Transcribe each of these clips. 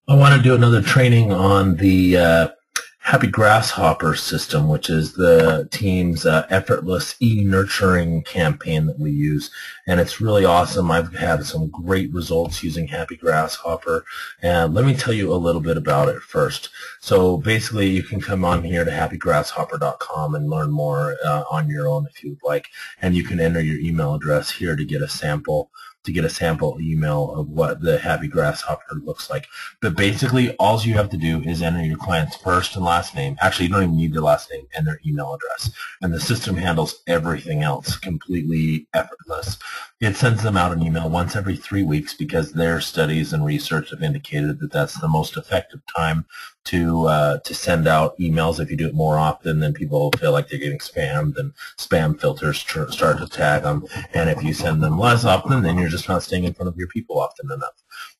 I want to do another training on the Happy Grasshopper system, which is the team's effortless e-nurturing campaign that we use. And it's really awesome. I've had some great results using Happy Grasshopper. And let me tell you a little bit about it first. So basically, you can come on here to happygrasshopper.com and learn more on your own if you'd like. And you can enter your email address here to get a sample email of what the Happy Grasshopper looks like. But basically, all you have to do is enter your client's first and last name. Actually, you don't even need their last name and their email address. And the system handles everything else completely effortless. It sends them out an email once every 3 weeks because their studies and research have indicated that that's the most effective time to send out emails. If you do it more often, then people feel like they're getting spammed, and spam filters start to tag them. And if you send them less often, then you're just not staying in front of your people often enough.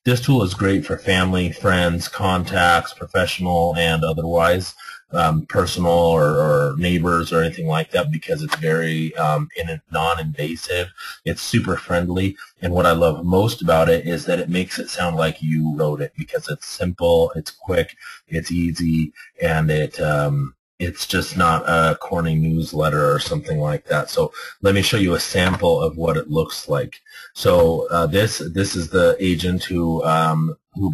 This tool is great for family, friends, contacts, professional, and otherwise, personal or neighbors or anything like that, because it's very non-invasive. It's super friendly, and what I love most about it is that it makes it sound like you wrote it, because it's simple, it's quick, it's easy, and it's just not a corny newsletter or something like that. So let me show you a sample of what it looks like. So this is the agent who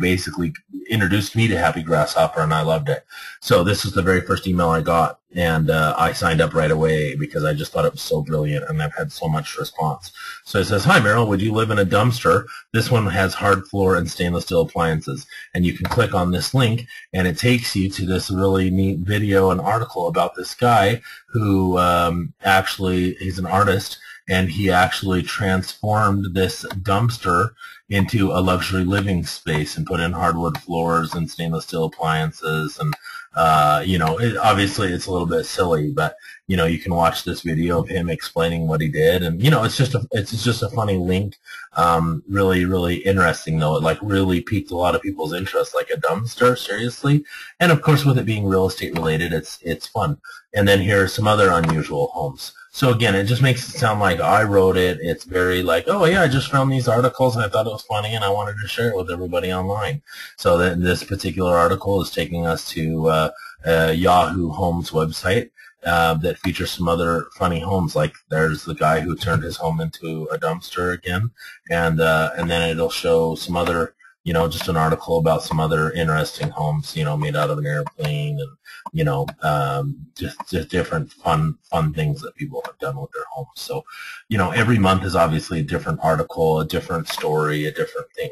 basically introduced me to Happy Grasshopper, and I loved it. So this is the very first email I got, and I signed up right away because I just thought it was so brilliant, and I've had so much response. So it says, "Hi Meryl, would you live in a dumpster? This one has hard floor and stainless steel appliances." And you can click on this link, and it takes you to this really neat video and article about this guy who actually, he's an artist, and he actually transformed this dumpster into a luxury living space and put in hardwood floors and stainless steel appliances. And obviously it's a little bit silly, but you can watch this video of him explaining what he did, and it's just a funny link. Really interesting though. It like really piqued a lot of people's interest, like a dumpster, seriously. And of course, with it being real estate related, it's fun. And then here are some other unusual homes. So again, it just makes it sound like I wrote it. It's very like, oh yeah, I just found these articles and I thought it was funny and I wanted to share it with everybody online. So then this particular article is taking us to Yahoo Homes website that features some other funny homes. Like there's the guy who turned his home into a dumpster again, and then it'll show some other, just an article about some other interesting homes, made out of an airplane, and just different fun things that people have done with their homes. So, every month is obviously a different article, a different story, a different thing.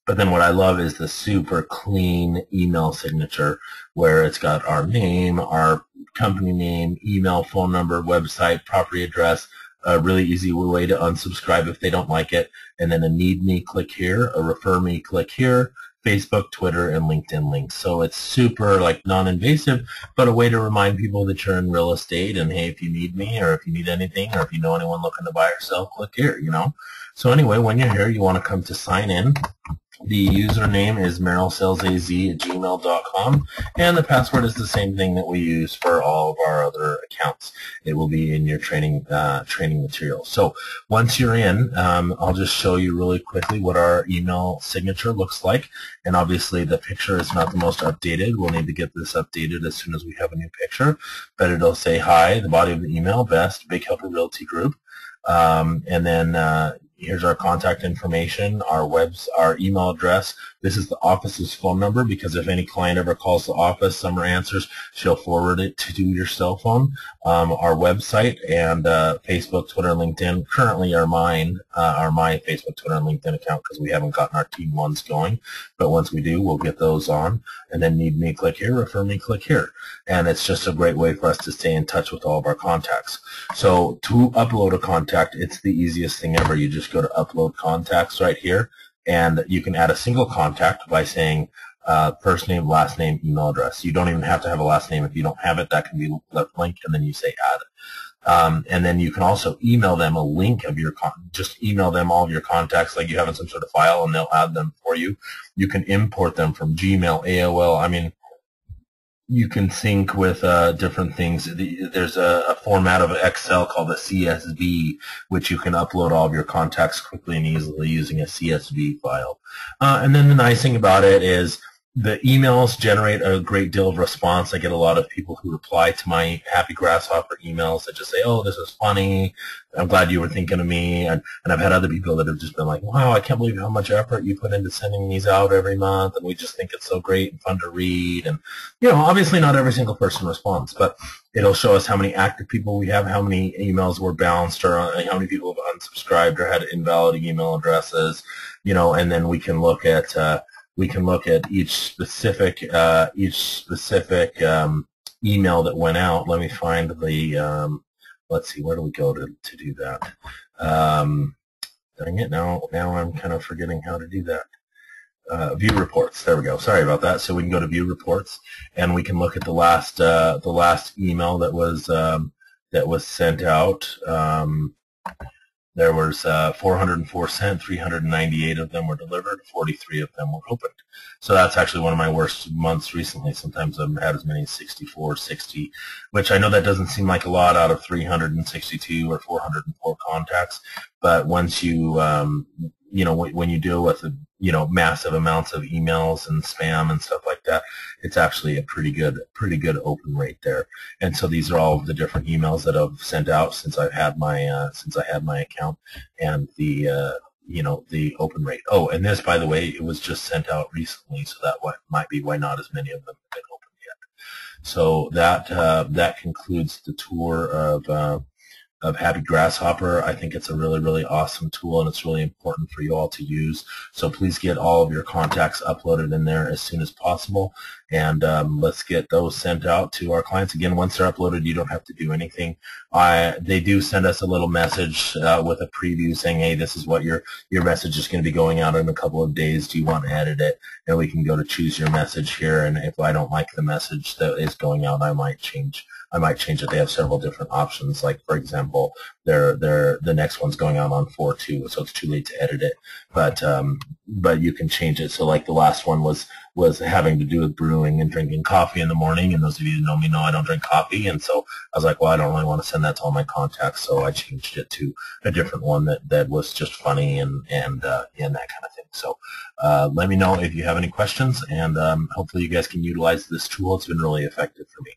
But then what I love is the super clean email signature, where it's got our name, our company name, email, phone number, website, property address, a really easy way to unsubscribe if they don't like it, and then a need me, click here, a refer me, click here, Facebook, Twitter, and LinkedIn links. So it's super like non-invasive, but a way to remind people that you're in real estate, and hey, if you need me, or if you need anything, or if you know anyone looking to buy or sell, click here, So anyway, when you're here, you want to come to sign in. The username is merylsalesaz@gmail.com, and the password is the same thing that we use for all of our other accounts. It will be in your training material. So once you're in, I'll just show you really quickly what our email signature looks like. And obviously the picture is not the most updated. We'll need to get this updated as soon as we have a new picture. But it'll say, "Hi," the body of the email, Best, Big Helper Realty Group. And then here's our contact information, our email address. This is the office's phone number, because if any client ever calls the office, Summer answers, she'll forward it to your cell phone. Our website and Facebook, Twitter, and LinkedIn currently are my Facebook, Twitter, and LinkedIn account, because we haven't gotten our team ones going. But once we do, we'll get those on. And then need me, click here, refer me, click here. And it's just a great way for us to stay in touch with all of our contacts. So to upload a contact, it's the easiest thing ever. You just go to upload contacts right here, and you can add a single contact by saying first name, last name, email address. You don't even have to have a last name. If you don't have it, that can be left blank, and then you say add. And then you can also email them a link of your just email them all of your contacts like you have in some sort of file, and they'll add them for you. You can import them from Gmail, AOL. I mean, you can sync with different things. There's a format of Excel called a CSV, which you can upload all of your contacts quickly and easily using a CSV file. And then the nice thing about it is the emails generate a great deal of response. I get a lot of people who reply to my Happy Grasshopper emails that just say, oh, this is funny. I'm glad you were thinking of me. And I've had other people that have just been like, wow, I can't believe how much effort you put into sending these out every month. And we just think it's so great and fun to read. And, obviously not every single person responds, but it'll show us how many active people we have, how many emails were bounced, or how many people have unsubscribed or had invalid email addresses, and then we can look at each specific email that went out. Let me find the let's see, where do we go to do that? Dang it, now I'm kind of forgetting how to do that. View reports. There we go. Sorry about that. So we can go to view reports, and we can look at the last email that was sent out. There was 404 sent, 398 of them were delivered, 43 of them were opened. So that's actually one of my worst months recently. Sometimes I've had as many as 64, 60, which I know that doesn't seem like a lot out of 362 or 404 contacts, but once you, when you deal with, massive amounts of emails and spam and stuff like that, it's actually a pretty good open rate there. And so these are all of the different emails that I've sent out since I've had my account, and the open rate. Oh, and this, by the way, it was just sent out recently, so that might be why not as many of them have been opened yet. So that concludes the tour of Happy Grasshopper. I think it's a really, really awesome tool, and it's really important for you all to use. So please get all of your contacts uploaded in there as soon as possible, and let's get those sent out to our clients. Again, once they're uploaded, you don't have to do anything. They do send us a little message with a preview saying, hey, this is what your message is going to be going out in a couple of days. Do you want to edit it? And we can go to choose your message here, and if I don't like the message that is going out, I might change it. They have several different options. Like, for example, the next one's going out on 4/2, so it's too late to edit it. But you can change it. So like the last one was having to do with brewing and drinking coffee in the morning. And those of you who know me know I don't drink coffee. And so I was like, well, I don't really want to send that to all my contacts. So I changed it to a different one that was just funny and that kind of thing. So let me know if you have any questions, and hopefully you guys can utilize this tool. It's been really effective for me.